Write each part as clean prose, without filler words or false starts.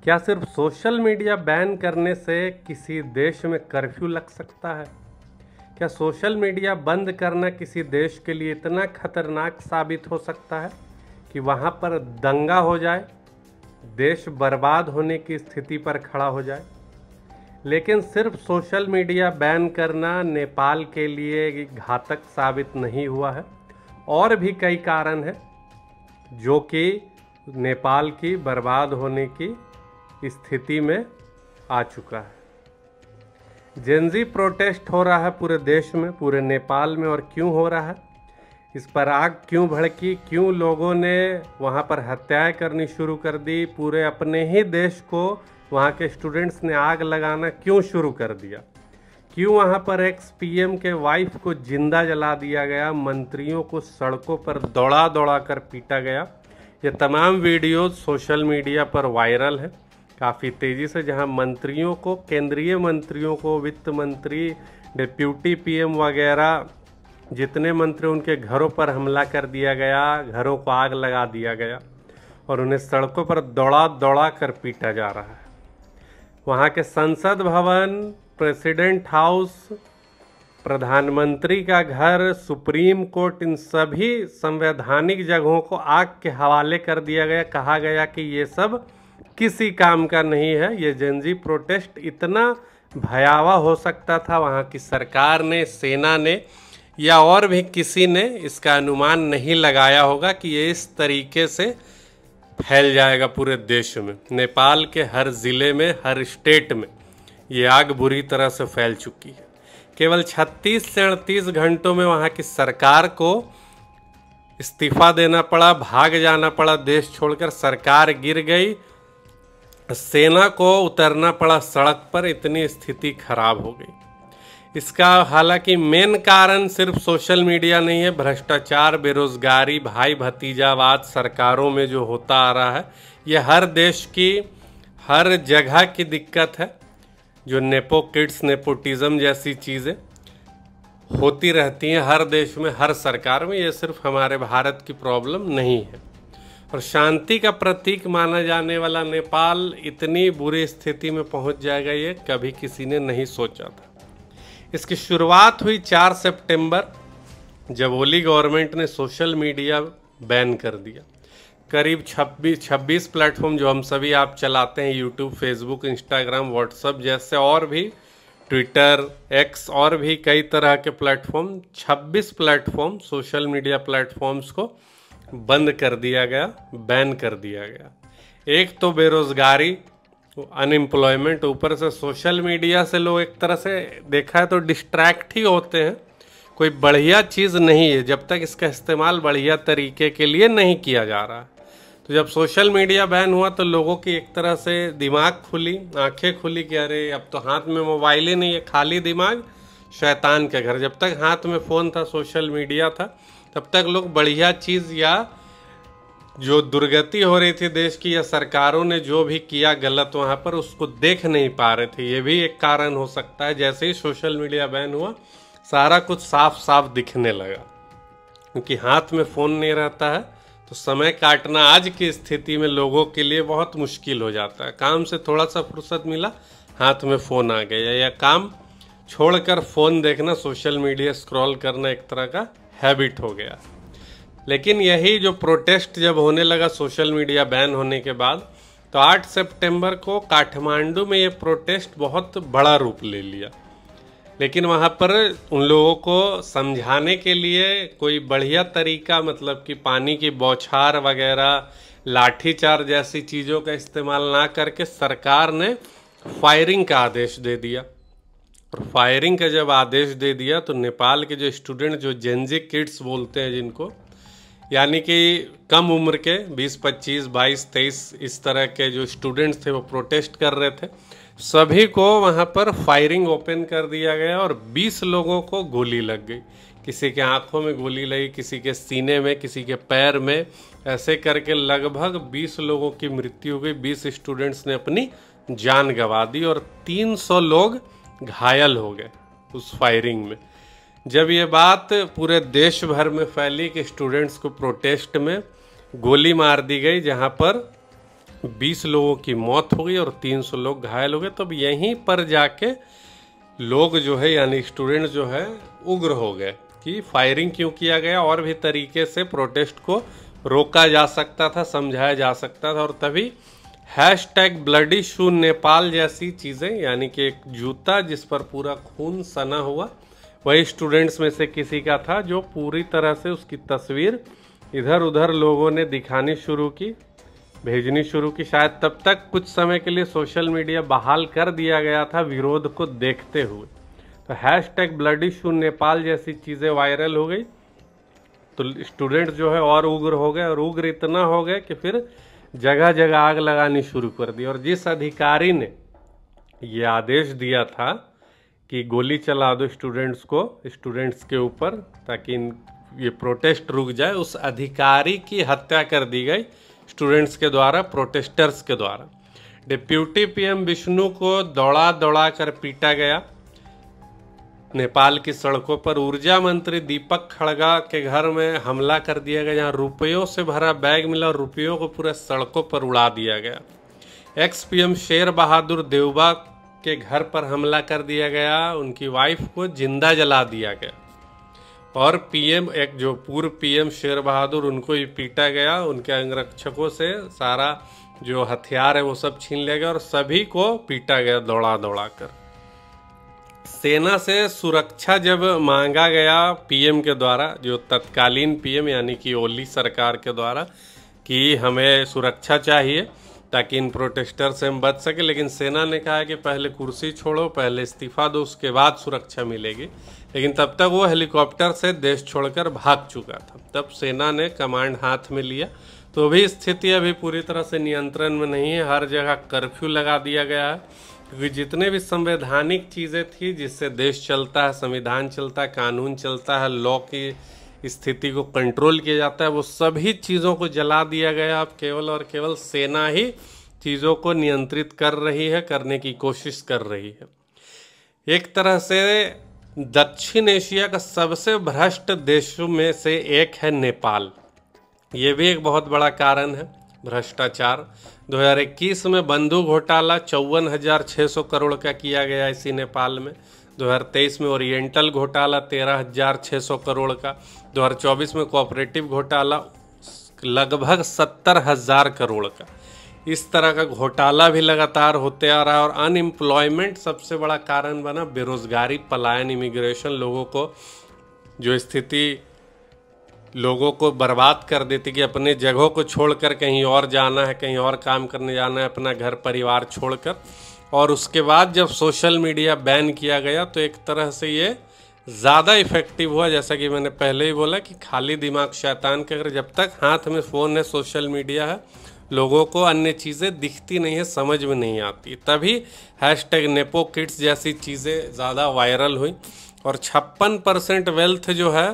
क्या सिर्फ social media ban करने से किसी देश में कर्फ्यू लग सकता है? क्या सोशल मीडिया बंद करना किसी देश के लिए इतना खतरनाक साबित हो सकता है कि वहाँ पर दंगा हो जाए, देश बर्बाद होने की स्थिति पर खड़ा हो जाए? लेकिन सिर्फ सोशल मीडिया बैन करना नेपाल के लिए घातक साबित नहीं हुआ है। और भी कई कारण हैं जो कि नेपाल की बर्बाद होने की स्थिति में आ चुका है। जेनजी प्रोटेस्ट हो रहा है पूरे देश में, पूरे नेपाल में। और क्यों हो रहा है, इस पर आग क्यों भड़की, क्यों लोगों ने वहाँ पर हत्याएं करनी शुरू कर दी, पूरे अपने ही देश को वहाँ के स्टूडेंट्स ने आग लगाना क्यों शुरू कर दिया, क्यों वहाँ पर एक्स पीएम के वाइफ को जिंदा जला दिया गया, मंत्रियों को सड़कों पर दौड़ा दौड़ा कर पीटा गया। ये तमाम वीडियोज सोशल मीडिया पर वायरल है काफ़ी तेज़ी से, जहाँ मंत्रियों को, केंद्रीय मंत्रियों को, वित्त मंत्री, डिप्यूटी पीएम वगैरह जितने मंत्री, उनके घरों पर हमला कर दिया गया, घरों को आग लगा दिया गया और उन्हें सड़कों पर दौड़ा दौड़ा कर पीटा जा रहा है। वहाँ के संसद भवन, प्रेसिडेंट हाउस, प्रधानमंत्री का घर, सुप्रीम कोर्ट, इन सभी संवैधानिक जगहों को आग के हवाले कर दिया गया। कहा गया कि ये सब किसी काम का नहीं है। ये जेनजी प्रोटेस्ट इतना भयावह हो सकता था, वहाँ की सरकार ने, सेना ने या और भी किसी ने इसका अनुमान नहीं लगाया होगा कि ये इस तरीके से फैल जाएगा पूरे देश में। नेपाल के हर ज़िले में, हर स्टेट में ये आग बुरी तरह से फैल चुकी है। केवल 36 से 38 घंटों में वहाँ की सरकार को इस्तीफा देना पड़ा, भाग जाना पड़ा देश छोड़कर। सरकार गिर गई, सेना को उतरना पड़ा सड़क पर, इतनी स्थिति खराब हो गई। इसका हालांकि मेन कारण सिर्फ सोशल मीडिया नहीं है, भ्रष्टाचार, बेरोजगारी, भाई भतीजावाद सरकारों में जो होता आ रहा है, ये हर देश की, हर जगह की दिक्कत है। जो नेपो किड्स, नेपोटिज्म जैसी चीज़ें होती रहती हैं हर देश में, हर सरकार में। ये सिर्फ हमारे भारत की प्रॉब्लम नहीं है। और शांति का प्रतीक माना जाने वाला नेपाल इतनी बुरी स्थिति में पहुंच जाएगा, ये कभी किसी ने नहीं सोचा था। इसकी शुरुआत हुई 4 सितंबर, जब ओली गवर्नमेंट ने सोशल मीडिया बैन कर दिया। करीब 26 प्लेटफॉर्म जो हम सभी आप चलाते हैं, यूट्यूब, फेसबुक, इंस्टाग्राम, व्हाट्सएप जैसे, और भी ट्विटर, एक्स, और भी कई तरह के platform, 26 platform, social media platforms को बंद कर दिया गया, बैन कर दिया गया। एक तो बेरोजगारी, अनएम्प्लॉयमेंट, ऊपर से सोशल मीडिया से लोग एक तरह से देखा है तो डिस्ट्रैक्ट ही होते हैं। कोई बढ़िया चीज़ नहीं है जब तक इसका इस्तेमाल बढ़िया तरीके के लिए नहीं किया जा रहा है। तो जब सोशल मीडिया बैन हुआ तो लोगों की एक तरह से दिमाग खुली, आंखें खुली कि अरे अब तो हाथ में मोबाइल ही नहीं है, खाली दिमाग शैतान के घर। जब तक हाथ में फ़ोन था, सोशल मीडिया था, तब तक लोग बढ़िया चीज़ या जो दुर्गति हो रही थी देश की, या सरकारों ने जो भी किया गलत वहाँ पर, उसको देख नहीं पा रहे थे। ये भी एक कारण हो सकता है। जैसे ही सोशल मीडिया बैन हुआ, सारा कुछ साफ साफ दिखने लगा, क्योंकि हाथ में फ़ोन नहीं रहता है तो समय काटना आज की स्थिति में लोगों के लिए बहुत मुश्किल हो जाता है। काम से थोड़ा सा फुर्सत मिला, हाथ में फ़ोन आ गया, या काम छोड़कर फ़ोन देखना, सोशल मीडिया स्क्रॉल करना एक तरह का हैबिट हो गया। लेकिन यही जो प्रोटेस्ट जब होने लगा सोशल मीडिया बैन होने के बाद, तो 8 सितंबर को काठमांडू में ये प्रोटेस्ट बहुत बड़ा रूप ले लिया। लेकिन वहाँ पर उन लोगों को समझाने के लिए कोई बढ़िया तरीका, मतलब कि पानी की बौछार वगैरह, लाठीचार्ज जैसी चीज़ों का इस्तेमाल ना करके सरकार ने फायरिंग का आदेश दे दिया। और फायरिंग का जब आदेश दे दिया तो नेपाल के जो स्टूडेंट, जो जेनजी किड्स बोलते हैं जिनको, यानी कि कम उम्र के 20, 25, 22, 23 इस तरह के जो स्टूडेंट्स थे वो प्रोटेस्ट कर रहे थे, सभी को वहाँ पर फायरिंग ओपन कर दिया गया और 20 लोगों को गोली लग गई। किसी के आंखों में गोली लगी, किसी के सीने में, किसी के पैर में, ऐसे करके लगभग 20 लोगों की मृत्यु हो गई। 20 स्टूडेंट्स ने अपनी जान गंवा दी और 300 लोग घायल हो गए उस फायरिंग में। जब ये बात पूरे देश भर में फैली कि स्टूडेंट्स को प्रोटेस्ट में गोली मार दी गई, जहाँ पर 20 लोगों की मौत हो गई और 300 लोग घायल हो गए। तब यहीं पर जाके लोग जो है यानी स्टूडेंट जो है उग्र हो गए कि फायरिंग क्यों किया गया, और भी तरीके से प्रोटेस्ट को रोका जा सकता था, समझाया जा सकता था। और तभी #ब्लडी शू नेपाल जैसी चीज़ें, यानी कि एक जूता जिस पर पूरा खून सना हुआ, वही स्टूडेंट्स में से किसी का था, जो पूरी तरह से उसकी तस्वीर इधर उधर लोगों ने दिखानी शुरू की, भेजनी शुरू की। शायद तब तक कुछ समय के लिए सोशल मीडिया बहाल कर दिया गया था विरोध को देखते हुए। तो #ब्लडी शू नेपाल जैसी चीज़ें वायरल हो गई, तो स्टूडेंट्स जो है और उग्र हो गए, और उग्र इतना हो गए कि फिर जगह जगह आग लगानी शुरू कर दी। और जिस अधिकारी ने ये आदेश दिया था कि गोली चला दो स्टूडेंट्स के ऊपर ताकि ये प्रोटेस्ट रुक जाए, उस अधिकारी की हत्या कर दी गई स्टूडेंट्स के द्वारा, प्रोटेस्टर्स के द्वारा। डिप्यूटी PM विष्णु को दौड़ा दौड़ा कर पीटा गया नेपाल की सड़कों पर। ऊर्जा मंत्री दीपक खड़गा के घर में हमला कर दिया गया, जहां रुपयों से भरा बैग मिला और रुपयों को पूरे सड़कों पर उड़ा दिया गया। PM शेर बहादुर देवबा के घर पर हमला कर दिया गया, उनकी वाइफ को जिंदा जला दिया गया। और एक जो पूर्व PM शेर बहादुर, उनको ही पीटा गया, उनके अंगरक्षकों से सारा जो हथियार है वो सब छीन लिया गया और सभी को पीटा गया दौड़ा दौड़ा कर। सेना से सुरक्षा जब मांगा गया PM के द्वारा, जो तत्कालीन PM यानी कि ओली सरकार के द्वारा, कि हमें सुरक्षा चाहिए ताकि इन प्रोटेस्टर से हम बच सके, लेकिन सेना ने कहा कि पहले कुर्सी छोड़ो, पहले इस्तीफा दो, उसके बाद सुरक्षा मिलेगी। लेकिन तब तक वो हेलीकॉप्टर से देश छोड़कर भाग चुका था। तब सेना ने कमांड हाथ में लिया। तो भी स्थिति अभी पूरी तरह से नियंत्रण में नहीं है, हर जगह कर्फ्यू लगा दिया गया है, क्योंकि जितने भी संवैधानिक चीज़ें थी जिससे देश चलता है, संविधान चलता है, कानून चलता है, लॉ की स्थिति को कंट्रोल किया जाता है, वो सभी चीज़ों को जला दिया गया। अब केवल और केवल सेना ही चीज़ों को नियंत्रित कर रही है, करने की कोशिश कर रही है। एक तरह से दक्षिण एशिया का सबसे भ्रष्ट देशों में से एक है नेपाल। ये भी एक बहुत बड़ा कारण है भ्रष्टाचार। 2021 में बंधु घोटाला 54,600 करोड़ का किया गया इसी नेपाल में। 2023 में ओरिएंटल घोटाला 13,600 करोड़ का। 2024 में कोऑपरेटिव घोटाला लगभग 70,000 करोड़ का। इस तरह का घोटाला भी लगातार होते आ रहा है। और अनएम्प्लॉयमेंट सबसे बड़ा कारण बना, बेरोजगारी, पलायन, इमिग्रेशन, लोगों को जो स्थिति लोगों को बर्बाद कर देती कि अपने जगहों को छोड़कर कहीं और जाना है, कहीं और काम करने जाना है, अपना घर परिवार छोड़कर। और उसके बाद जब सोशल मीडिया बैन किया गया तो एक तरह से ये ज़्यादा इफ़ेक्टिव हुआ। जैसा कि मैंने पहले ही बोला कि खाली दिमाग शैतान के घर, जब तक हाथ में फ़ोन है, सोशल मीडिया है, लोगों को अन्य चीज़ें दिखती नहीं है, समझ में नहीं आती। तभी #नेपो किड्स जैसी चीज़ें ज़्यादा वायरल हुई। और 56% वेल्थ जो है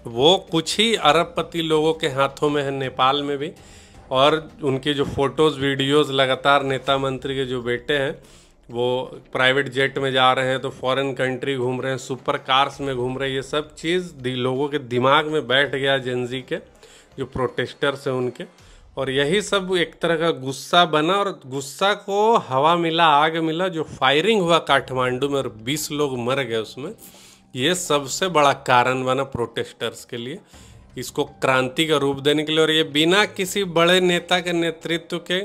वो कुछ ही अरबपति लोगों के हाथों में है नेपाल में भी। और उनके जो फोटोज़ वीडियोज़ लगातार नेता मंत्री के जो बेटे हैं वो प्राइवेट जेट में जा रहे हैं, तो फॉरेन कंट्री घूम रहे हैं, सुपर कार्स में घूम रहे हैं, ये सब चीज़ लोगों के दिमाग में बैठ गया, जेनजी के जो प्रोटेस्टर्स हैं उनके। और यही सब एक तरह का गुस्सा बना और गुस्सा को हवा मिला, आग मिला। जो फायरिंग हुआ काठमांडू में और 20 लोग मर गए उसमें, ये सबसे बड़ा कारण बना प्रोटेस्टर्स के लिए, इसको क्रांति का रूप देने के लिए। और ये बिना किसी बड़े नेता के नेतृत्व के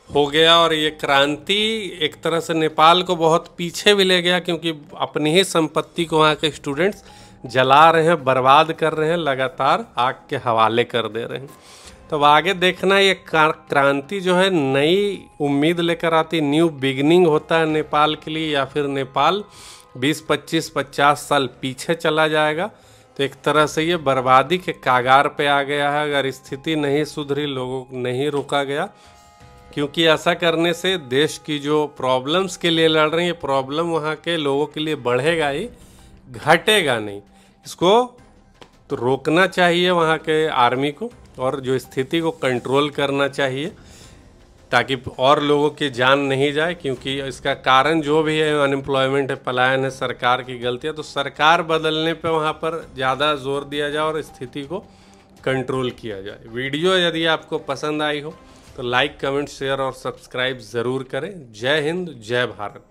हो गया। और ये क्रांति एक तरह से नेपाल को बहुत पीछे भी ले गया, क्योंकि अपनी ही संपत्ति को वहाँ के स्टूडेंट्स जला रहे हैं, बर्बाद कर रहे हैं, लगातार आग के हवाले कर दे रहे हैं। तो आगे देखना, ये क्रांति जो है नई उम्मीद लेकर आती, न्यू बिगनिंग होता है नेपाल के लिए, या फिर नेपाल 20, 25, 50 साल पीछे चला जाएगा। तो एक तरह से ये बर्बादी के कागार पे आ गया है अगर स्थिति नहीं सुधरी, लोगों को नहीं रोका गया। क्योंकि ऐसा करने से देश की जो प्रॉब्लम्स के लिए लड़ रही है, प्रॉब्लम वहाँ के लोगों के लिए बढ़ेगा ही, घटेगा नहीं। इसको तो रोकना चाहिए वहाँ के आर्मी को, और जो स्थिति को कंट्रोल करना चाहिए ताकि और लोगों की जान नहीं जाए। क्योंकि इसका कारण जो भी है, अनएम्प्लॉयमेंट है, पलायन है, सरकार की गलती है, तो सरकार बदलने पे वहाँ पर ज़्यादा जोर दिया जाए और स्थिति को कंट्रोल किया जाए। वीडियो यदि आपको पसंद आई हो तो लाइक, कमेंट, शेयर और सब्सक्राइब ज़रूर करें। जय हिंद, जय भारत।